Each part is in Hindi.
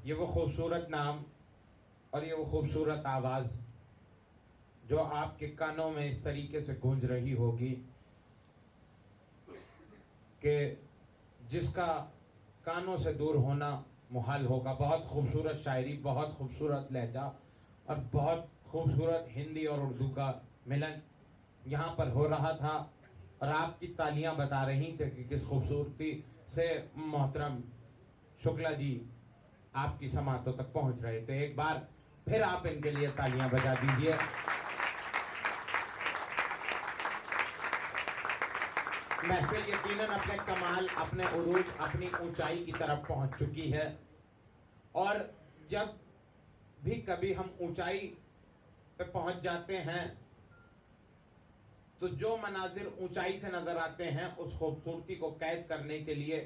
ये वो खूबसूरत नाम और ये वो खूबसूरत आवाज़ जो आपके कानों में इस तरीके से गूंज रही होगी कि जिसका कानों से दूर होना मुहाल होगा। बहुत खूबसूरत शायरी, बहुत खूबसूरत लहजा और बहुत खूबसूरत हिंदी और उर्दू का मिलन यहाँ पर हो रहा था और आपकी तालियां बता रही थी कि किस खूबसूरती से मोहतरम शुक्ला जी आपकी समातों तक पहुँच रहे थे। एक बार फिर आप इनके लिए तालियां बजा दीजिए। महफिल यकीनन अपने कमाल, अपने उरूज, अपनी ऊंचाई की तरफ पहुंच चुकी है और जब भी कभी हम ऊंचाई पे पहुंच जाते हैं तो जो मनाजिर ऊंचाई से नजर आते हैं उस खूबसूरती को कैद करने के लिए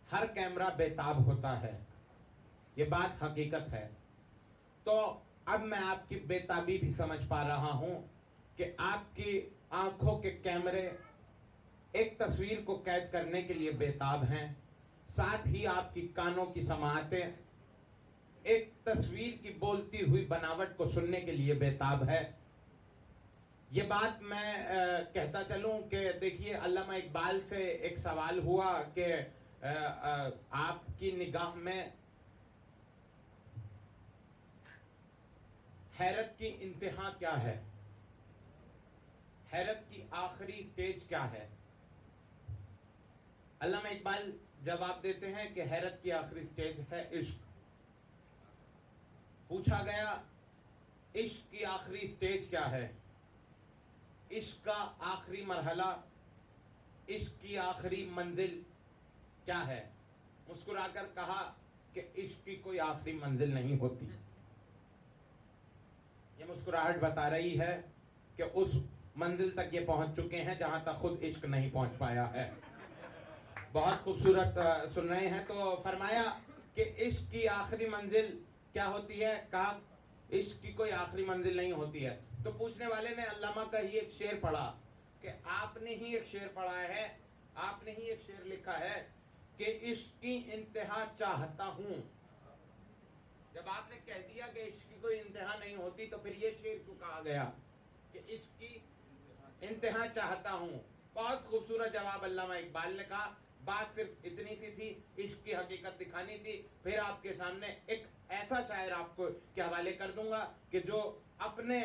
हर कैमरा बेताब होता है। ये बात हकीकत है। तो अब मैं आपकी बेताबी भी समझ पा रहा हूं कि आपकी आंखों के कैमरे एक तस्वीर को कैद करने के लिए बेताब हैं, साथ ही आपकी कानों की समाअतें एक तस्वीर की बोलती हुई बनावट को सुनने के लिए बेताब है। ये बात मैं कहता चलूं कि देखिए, अल्लामा इकबाल से एक सवाल हुआ कि आपकी निगाह में हैरत की इंतहा क्या है, हैरत की आखिरी स्टेज क्या है। अल्लामा इकबाल जवाब देते हैं कि हैरत की आखिरी स्टेज है इश्क। पूछा गया इश्क की आखिरी स्टेज क्या है, इश्क का आखिरी मरहला, इश्क की आखिरी मंजिल क्या है। मुस्कुराकर कहा कि इश्क की कोई आखिरी मंजिल नहीं होती। ये मुस्कुराहट बता रही है कि उस मंजिल तक ये पहुंच चुके हैं जहां तक खुद इश्क नहीं पहुंच पाया है। बहुत खूबसूरत सुन रहे हैं। तो फरमाया कि इश्क की आखिरी मंजिल क्या होती है, कहा इश्क की कोई आखिरी मंजिल नहीं होती है। तो पूछने वाले ने अल्लामा का ही एक शेर पढ़ा कि आपने ही एक शेर पढ़ा है, आपने ही एक शेर लिखा है कि इश्क की इंतहा चाहता हूं। जब आपने कह दिया कि इश्क की कोई इंतहा नहीं होती तो फिर ये शेर क्यों कहा गया कि इश्क की इंतहा चाहता हूं। बहुत खूबसूरत जवाब अल्लामा इकबाल ने कहा। बात सिर्फ इतनी सी थी, इश्क की हकीकत दिखानी थी। फिर आपके सामने एक ऐसा शायर आपको के हवाले कर दूंगा कि जो अपने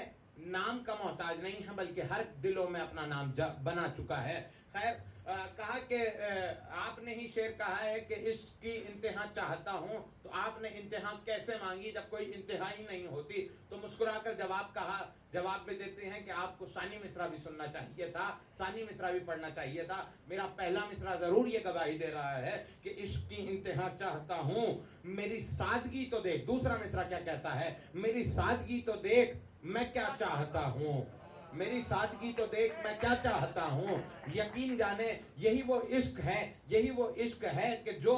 नाम का मोहताज नहीं है बल्कि हर दिलों में अपना नाम बना चुका है। खैर, कहा कि आपने ही शेर कहा है कि इश्क की इंतहा चाहता हूं, तो आपने इंतहा कैसे मांगी जब कोई इंतहा ही नहीं होती। तो मुस्कुराकर जवाब में देते हैं कि आपको सानी मिसरा भी सुनना चाहिए था, सानी मिसरा भी पढ़ना चाहिए था। मेरा पहला मिसरा जरूर ये गवाही दे रहा है कि इश्क की इंतहा चाहता हूं, मेरी सादगी तो देख। दूसरा मिसरा क्या कहता है, मेरी सादगी तो देख मैं क्या चाहता हूं, मेरी सादगी तो देख मैं क्या चाहता हूं। यकीन जाने यही वो इश्क है, यही वो इश्क है कि जो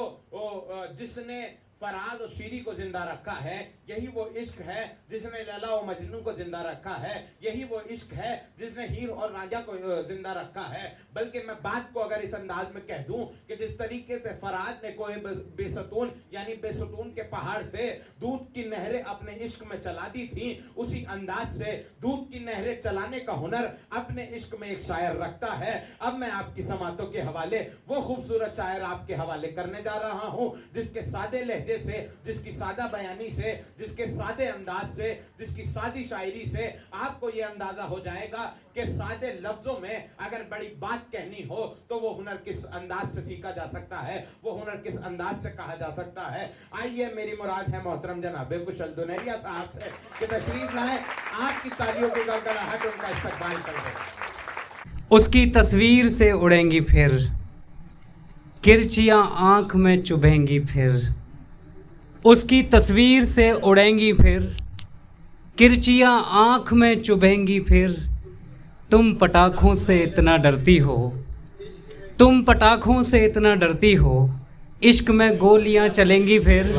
जिसने फराद और शीरी को जिंदा रखा है, यही वो इश्क है जिसने लैला और मजनू को जिंदा रखा है, यही वो इश्क है जिसने हीर और रांझा को जिंदा रखा है। बल्कि मैं बात को अगर इस अंदाज में कह दूं कि जिस तरीके से फराद ने कोई बेसतून यानी बेसतून के पहाड़ से दूध की नहरें अपने इश्क में चला दी थी, उसी अंदाज से दूध की नहरें चलाने का हुनर अपने इश्क में एक शायर रखता है। अब मैं आपकी समातों के हवाले वो खूबसूरत शायर आपके हवाले करने जा रहा हूं जिसके सादे लहजे से, जिसकी सादा बयानी से, जिसके सादे अंदाज से, जिसकी सादी शायरी से आपको यह अंदाजा हो जाएगा कि सादे लफ्जों में अगर बड़ी बात कहनी हो तो वो हुनर किस अंदाज से सीखा जा सकता है, वो हुनर किस अंदाज से कहा जा सकता है। आइए, मेरी मुराद है मोहतरम जनाब कुशल दुनेरिया साहब से कि तशरीफ लाए, आपकी तालियों की गड़गड़ाहट उनका इस्तकबाल कर दे। उसकी तस्वीर से उड़ेंगी फिर किरचियां आंख में चुभेंगी फिर, उसकी तस्वीर से उड़ेंगी फिर किरचियां आंख में चुभेंगी फिर। तुम पटाखों से इतना डरती हो, तुम पटाखों से इतना डरती हो, इश्क में गोलियां चलेंगी फिर।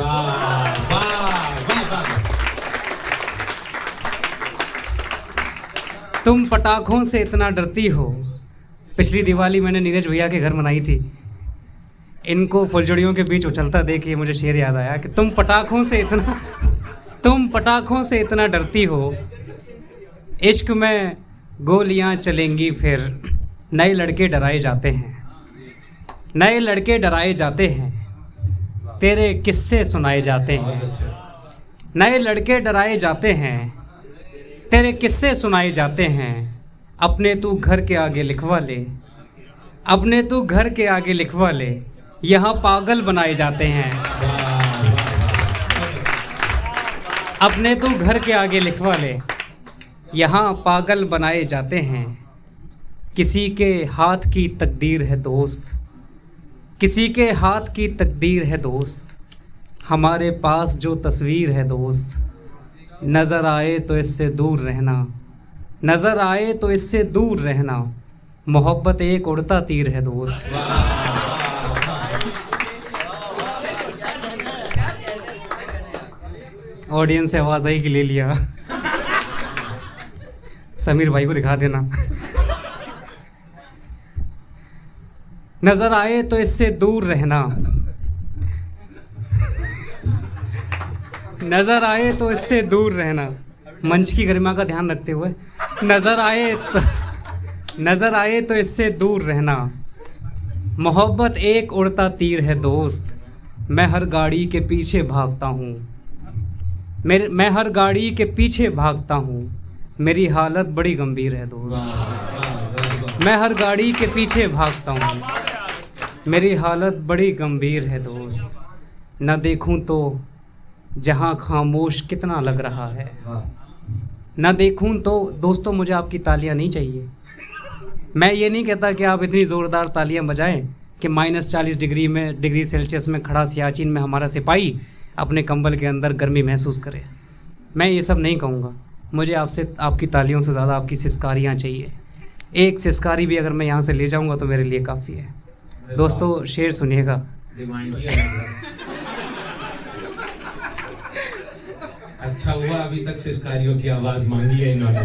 तुम पटाखों से इतना डरती हो। पिछली दिवाली मैंने नीरज भैया के घर मनाई थी। इनको फुलझड़ियों के बीच उछलता देख के मुझे शेर याद आया कि तुम पटाखों से इतना डरती हो, इश्क में गोलियां चलेंगी फिर। नए लड़के डराए जाते हैं, नए लड़के डराए जाते हैं, तेरे किस्से सुनाए जाते हैं। नए लड़के डराए जाते हैं, तेरे किस्से सुनाए जाते हैं। अपने तू घर के आगे लिखवा ले, अपने तू घर के आगे लिखवा ले, यहाँ पागल बनाए जाते हैं। अपने तू घर के आगे लिखवा ले, यहाँ पागल बनाए जाते हैं। किसी के हाथ की तकदीर है दोस्त, किसी के हाथ की तकदीर है दोस्त, हमारे पास जो तस्वीर है दोस्त। नज़र आए तो इससे दूर रहना, नज़र आए तो इससे दूर रहना, मोहब्बत एक उड़ता तीर है दोस्त। ऑडियंस से आवाज़ आई कि ले लिया। समीर भाई को दिखा देना। नज़र आए तो इससे दूर रहना, नज़र आए तो इससे दूर रहना, मंच की गरिमा का ध्यान रखते हुए। नज़र आए तो इससे दूर रहना, मोहब्बत एक उड़ता तीर है दोस्त। मैं हर गाड़ी के पीछे भागता हूँ, मैं हर गाड़ी के पीछे भागता हूँ, मेरी हालत बड़ी गंभीर है दोस्त। मैं हर गाड़ी के पीछे भागता हूँ, मेरी हालत बड़ी गंभीर है दोस्त। न देखूं तो जहां खामोश कितना लग रहा है, न देखूं तो। दोस्तों मुझे आपकी तालियां नहीं चाहिए। मैं ये नहीं कहता कि आप इतनी ज़ोरदार तालियां बजाएं कि -40 डिग्री सेल्सियस में खड़ा सियाचिन में हमारा सिपाही अपने कंबल के अंदर गर्मी महसूस करे। मैं ये सब नहीं कहूँगा। मुझे आपसे आपकी तालियों से ज़्यादा आपकी सिसकारियाँ चाहिए। एक सिसकारी भी अगर मैं यहाँ से ले जाऊँगा तो मेरे लिए काफ़ी है। दोस्तों शेर सुनिएगा। अच्छा हुआ अभी तक सिसकारियों की आवाज़ मांगी है इन्होंने।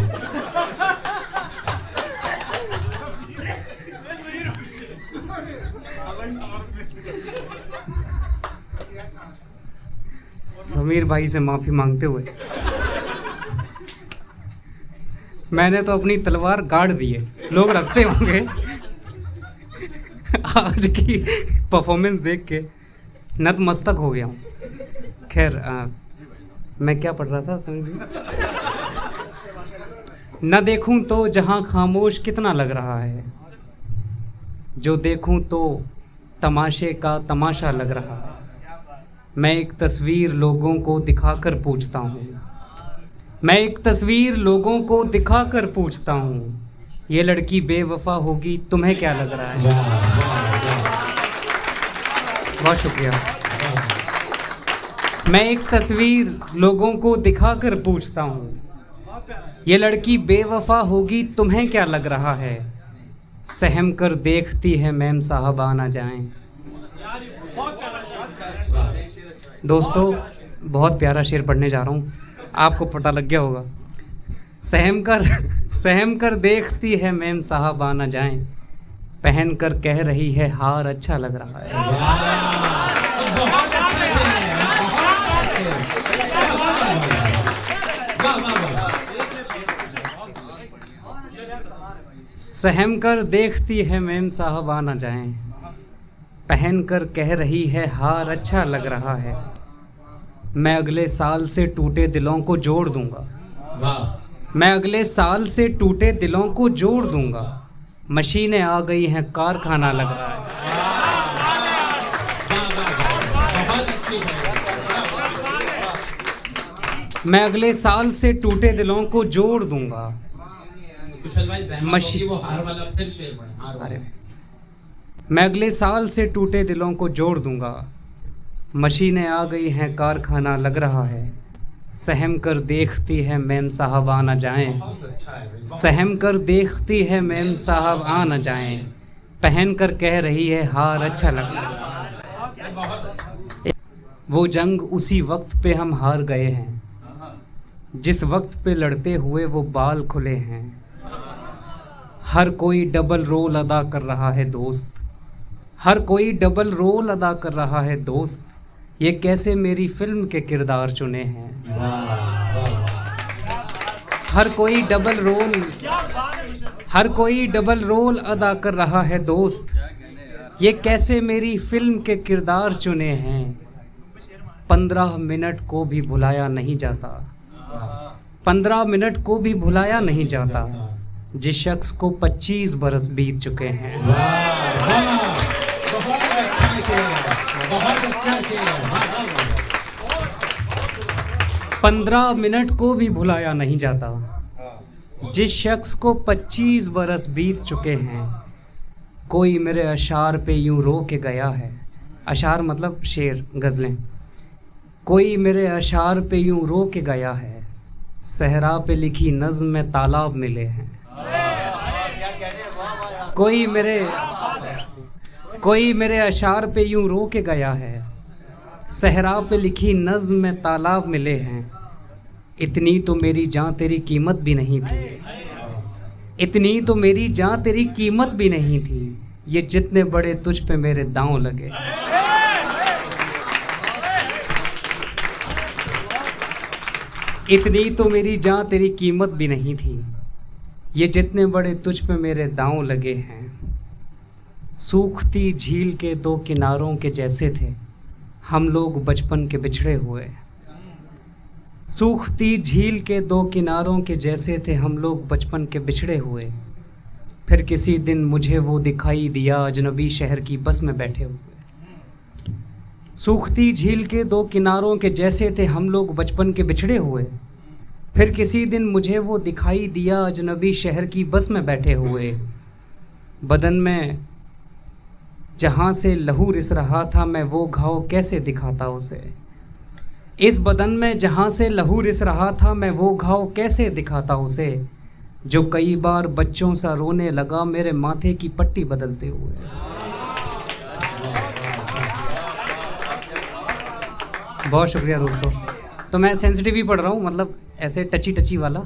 समीर भाई से माफ़ी मांगते हुए मैंने तो अपनी तलवार गाड़ दी है। लोग रखते होंगे आज की परफॉर्मेंस देख के नतमस्तक हो गया हूँ। खैर मैं क्या पढ़ रहा था समीर जी? न देखूं तो जहाँ खामोश कितना लग रहा है, जो देखूं तो तमाशे का तमाशा लग रहा है। मैं एक तस्वीर लोगों को दिखाकर पूछता हूँ, मैं एक तस्वीर लोगों को दिखाकर पूछता हूँ, ये लड़की बेवफा होगी तुम्हें क्या लग रहा है? बहुत शुक्रिया। मैं एक तस्वीर लोगों को दिखाकर पूछता हूँ, ये लड़की बेवफा होगी तुम्हें क्या लग रहा है? सहम कर देखती है मैम साहबा ना जाएं। दोस्तों बहुत प्यारा शेर पढ़ने जा रहा हूँ, आपको पता लग गया होगा। सहम कर देखती है मैम साहबा ना जाएं, पहन कर कह रही है हार अच्छा लग रहा है। सहम कर देखती है मैम साहबा ना जाएं, पहन कर कह रही है हार अच्छा लग रहा है। मैं अगले साल से टूटे दिलों को जोड़ दूंगा, मैं अगले साल से टूटे दिलों को जोड़ दूंगा। मशीनें आ गई हैं कारखाना लग रहा है। मैं अगले साल से टूटे दिलों को जोड़ दूंगा। अरे मैं अगले साल से टूटे दिलों को जोड़ दूंगा। मशीनें आ गई हैं कारखाना लग रहा है। सहम कर देखती है मैम साहब आ न जाएं, सहम कर देखती है मैम साहब आ न जाएं, पहन कर कह रही है हार अच्छा लग रहा है। वो जंग उसी वक्त पे हम हार गए हैं, जिस वक्त पे लड़ते हुए वो बाल खुले हैं। हर कोई डबल रोल अदा कर रहा है दोस्त, हर कोई डबल रोल अदा कर रहा है दोस्त, ये कैसे मेरी फिल्म के किरदार चुने हैं। हर कोई डबल रोल अदा कर रहा है दोस्त, ये कैसे मेरी फिल्म के किरदार चुने हैं। 15 मिनट को भी भुलाया नहीं जाता, 15 मिनट को भी भुलाया नहीं जाता, जिस शख्स को 25 बरस बीत चुके हैं। बहुत अच्छा शेर। 15 मिनट को भी भुलाया नहीं जाता, जिस शख्स को 25 बरस बीत चुके हैं। कोई मेरे अशार पे यूं रो के गया है, अशार मतलब शेर, गज़लें। कोई मेरे अशार पे यूं रो के गया है, सहरा पे लिखी नज़्म में तालाब मिले हैं। कोई मेरे अशार पे यूं रो के गया है, सहरा पे लिखी नज़्म में तालाब मिले हैं। इतनी तो मेरी जान तेरी कीमत भी नहीं थी, इतनी तो मेरी जान तेरी कीमत भी नहीं थी, ये जितने बड़े तुझ पे मेरे दांव लगे। इतनी तो मेरी जान तेरी कीमत भी नहीं थी, ये जितने बड़े तुझ पे मेरे दांव लगे हैं। सूखती झील के दो किनारों के जैसे थे हम लोग बचपन के बिछड़े हुए। सूखती झील के दो किनारों के जैसे थे हम लोग बचपन के बिछड़े हुए। फिर किसी दिन मुझे वो दिखाई दिया अजनबी शहर की बस में बैठे हुए। सूखती झील के दो किनारों के जैसे थे हम लोग बचपन के बिछड़े हुए। फिर किसी दिन मुझे वो दिखाई दिया अजनबी शहर की बस में बैठे हुए। बदन में जहाँ से लहू रिस रहा था मैं वो घाव कैसे दिखाता उसे। इस बदन में जहाँ से लहू रिस रहा था मैं वो घाव कैसे दिखाता उसे, जो कई बार बच्चों सा रोने लगा मेरे माथे की पट्टी बदलते हुए। बहुत शुक्रिया दोस्तों। तो मैं सेंसिटिव ही पढ़ रहा हूँ, मतलब ऐसे टची टची वाला,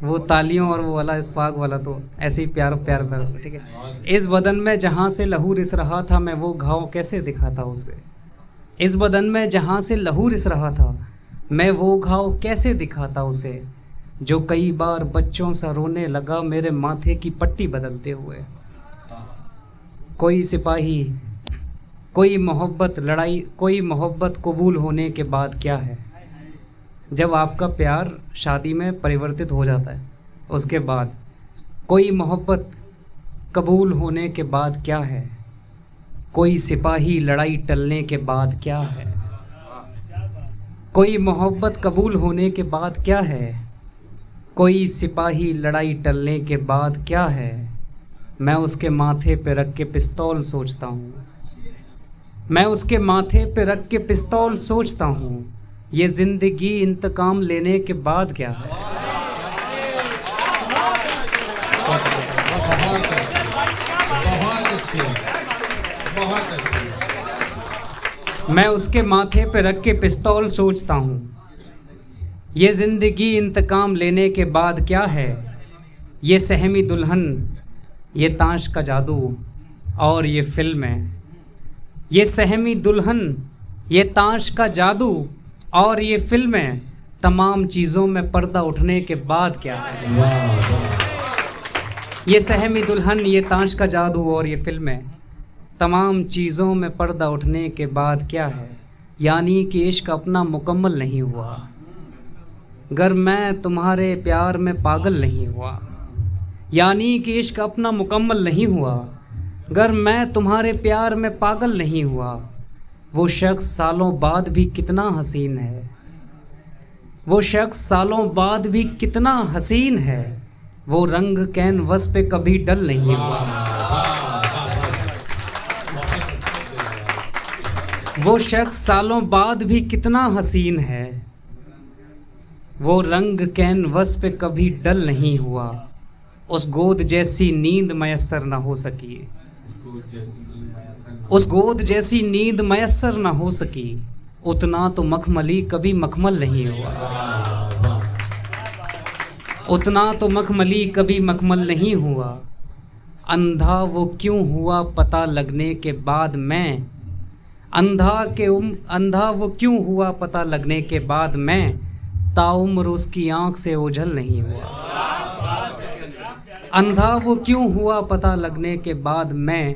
वो तालियों और वो वाला इस्पाग वाला तो ऐसे ही प्यार प्यार प्यार, ठीक है। इस बदन में जहाँ से लहू रिस रहा था मैं वो घाव कैसे दिखाता उसे। इस बदन में जहाँ से लहू रिस रहा था मैं वो घाव कैसे दिखाता उसे, जो कई बार बच्चों सा रोने लगा मेरे माथे की पट्टी बदलते हुए। कोई सिपाही, कोई मोहब्बत लड़ाई, कोई मोहब्बत कबूल होने के बाद क्या है। जब आपका प्यार शादी में परिवर्तित हो जाता है उसके बाद, कोई मोहब्बत कबूल होने के बाद क्या है। कोई सिपाही लड़ाई टलने के बाद क्या है। कोई मोहब्बत कबूल होने के बाद क्या है। कोई सिपाही लड़ाई टलने के बाद क्या है। मैं उसके माथे पे रख के पिस्तौल सोचता हूँ, मैं उसके माथे पे रख के पिस्तौल सोचता हूँ, ये ज़िंदगी इंतकाम लेने के बाद क्या है। बहुत अच्छी। मैं उसके माथे पे रख के पिस्तौल सोचता हूँ, ये ज़िंदगी इंतकाम लेने के बाद क्या है। ये सहमी दुल्हन, ये ताश का जादू और ये फिल्में। ये सहमी दुल्हन, ये ताश का जादू और ये फिल्में, तमाम चीज़ों में पर्दा उठने के बाद क्या है। ये सहमी दुल्हन, ये ताश का जादू और ये फिल्में, तमाम चीज़ों में पर्दा उठने के बाद क्या है। यानी कि इश्क अपना मुकम्मल नहीं हुआ, गर मैं तुम्हारे प्यार में पागल नहीं हुआ। यानी कि इश्क अपना मुकम्मल नहीं हुआ, गर मैं तुम्हारे प्यार में पागल नहीं हुआ। वो शख्स सालों बाद भी कितना हसीन है, वो शख्स सालों बाद भी कितना हसीन है। वो रंग कैनवस पे कभी डल नहीं हुआ, वो शख्स सालों बाद भी कितना हसीन है। वो रंग कैनवस पे कभी डल नहीं हुआ। उस गोद जैसी नींद मयस्सर ना हो सकी, उस गोद जैसी नींद मयस्सर ना हो सकी। उतना तो मखमली कभी मखमल नहीं हुआ, उतना तो मखमली कभी मखमल नहीं हुआ। अंधा वो क्यों हुआ पता लगने के बाद मैं, अंधा वो क्यों हुआ पता लगने के बाद मैं, ताउम्र उसकी आँख से ओझल नहीं हुआ। अंधा वो क्यों हुआ पता लगने के बाद मैं,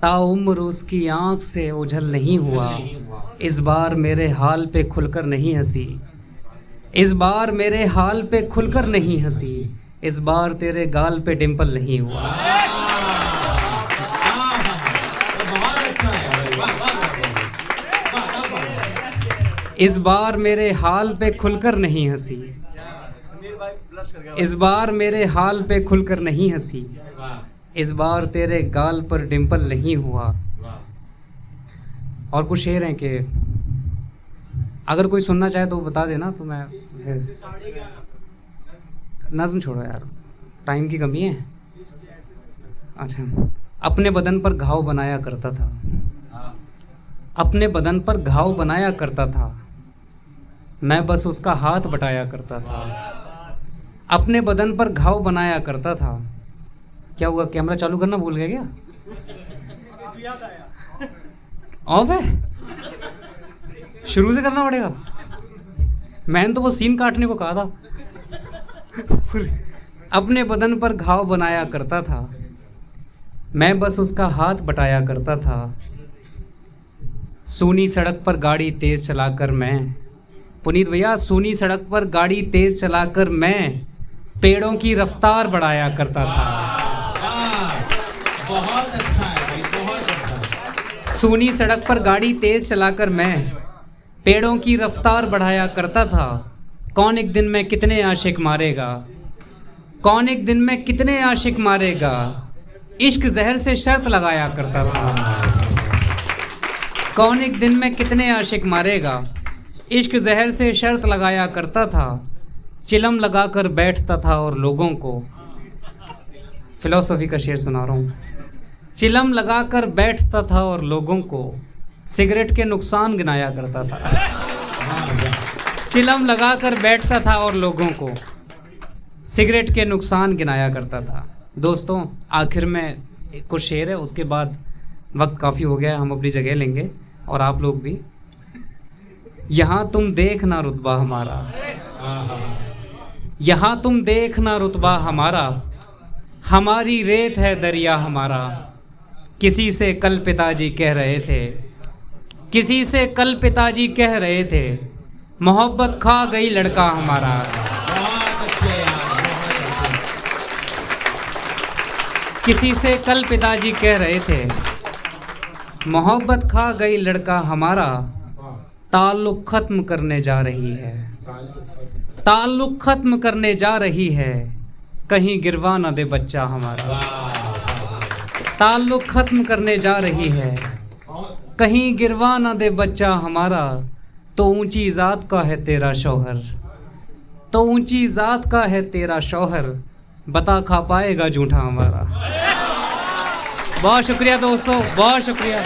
ताउम्र उसकी आँख से ओझल नहीं हुआ। इस बार मेरे हाल पे खुलकर नहीं हंसी, इस बार मेरे हाल पे खुलकर नहीं हंसी, इस बार तेरे गाल पे डिंपल नहीं हुआ। इस बार मेरे हाल पे खुलकर नहीं हंसी, इस बार मेरे हाल पे खुलकर नहीं हंसी, इस बार तेरे गाल पर डिंपल नहीं हुआ। और कुछ शेर हैं कि अगर कोई सुनना चाहे तो बता देना, तो मैं फिर नज़्म छोड़ो यार, टाइम की कमी है। अच्छा, अपने बदन पर घाव बनाया करता था, अपने बदन पर घाव बनाया करता था, मैं बस उसका हाथ बटाया करता था। अपने बदन पर घाव बनाया करता था। क्या हुआ, कैमरा चालू करना भूल गया क्या? ऑफ है, शुरू से करना पड़ेगा। मैंने तो वो सीन काटने को कहा था। अपने बदन पर घाव बनाया करता था, मैं बस उसका हाथ बटाया करता था। सूनी सड़क पर गाड़ी तेज चलाकर मैं, पुनीत भैया, सूनी सड़क पर गाड़ी तेज चलाकर मैं पेड़ों की रफ्तार बढ़ाया करता था। बहुत अच्छा है भाई, बहुत अच्छा। सूनी सड़क पर गाड़ी तेज चलाकर मैं पेड़ों की रफ्तार बढ़ाया करता था। कौन एक दिन में कितने आशिक मारेगा, कौन एक दिन में कितने आशिक मारेगा, इश्क जहर से शर्त लगाया करता था। कौन एक दिन में कितने आशिक मारेगा, इश्क जहर से शर्त लगाया करता था। चिलम लगाकर बैठता था और लोगों को, फिलॉसफी का शेर सुना रहा हूँ। चिलम लगाकर बैठता था और लोगों को सिगरेट के नुकसान गिनाया करता था। चिलम लगाकर बैठता था और लोगों को सिगरेट के नुकसान गिनाया करता था। दोस्तों, आखिर में कुछ शेर है, उसके बाद वक्त काफ़ी हो गया है, हम अपनी जगह लेंगे और आप लोग भी। यहाँ तुम देखना रुतबा हमारा, यहाँ तुम देखना रुतबा हमारा, हमारी रेत है दरिया हमारा। किसी से कल पिताजी कह रहे थे, किसी से कल पिताजी कह रहे थे, मोहब्बत खा गई लड़का हमारा। किसी से कल पिताजी कह रहे थे, मोहब्बत खा गई लड़का हमारा। ताल्लुक ख़त्म करने जा रही है, ताल्लुक ख़त्म करने जा रही है, कहीं गिरवा न दे बच्चा हमारा। ताल्लुक ख़त्म करने जा रही है, कहीं गिरवा न दे बच्चा हमारा। तो ऊंची ज़ात का है तेरा शौहर, तो ऊंची ज़ात का है तेरा शौहर, बता खा पाएगा जूठा हमारा। बहुत शुक्रिया दोस्तों, बहुत शुक्रिया।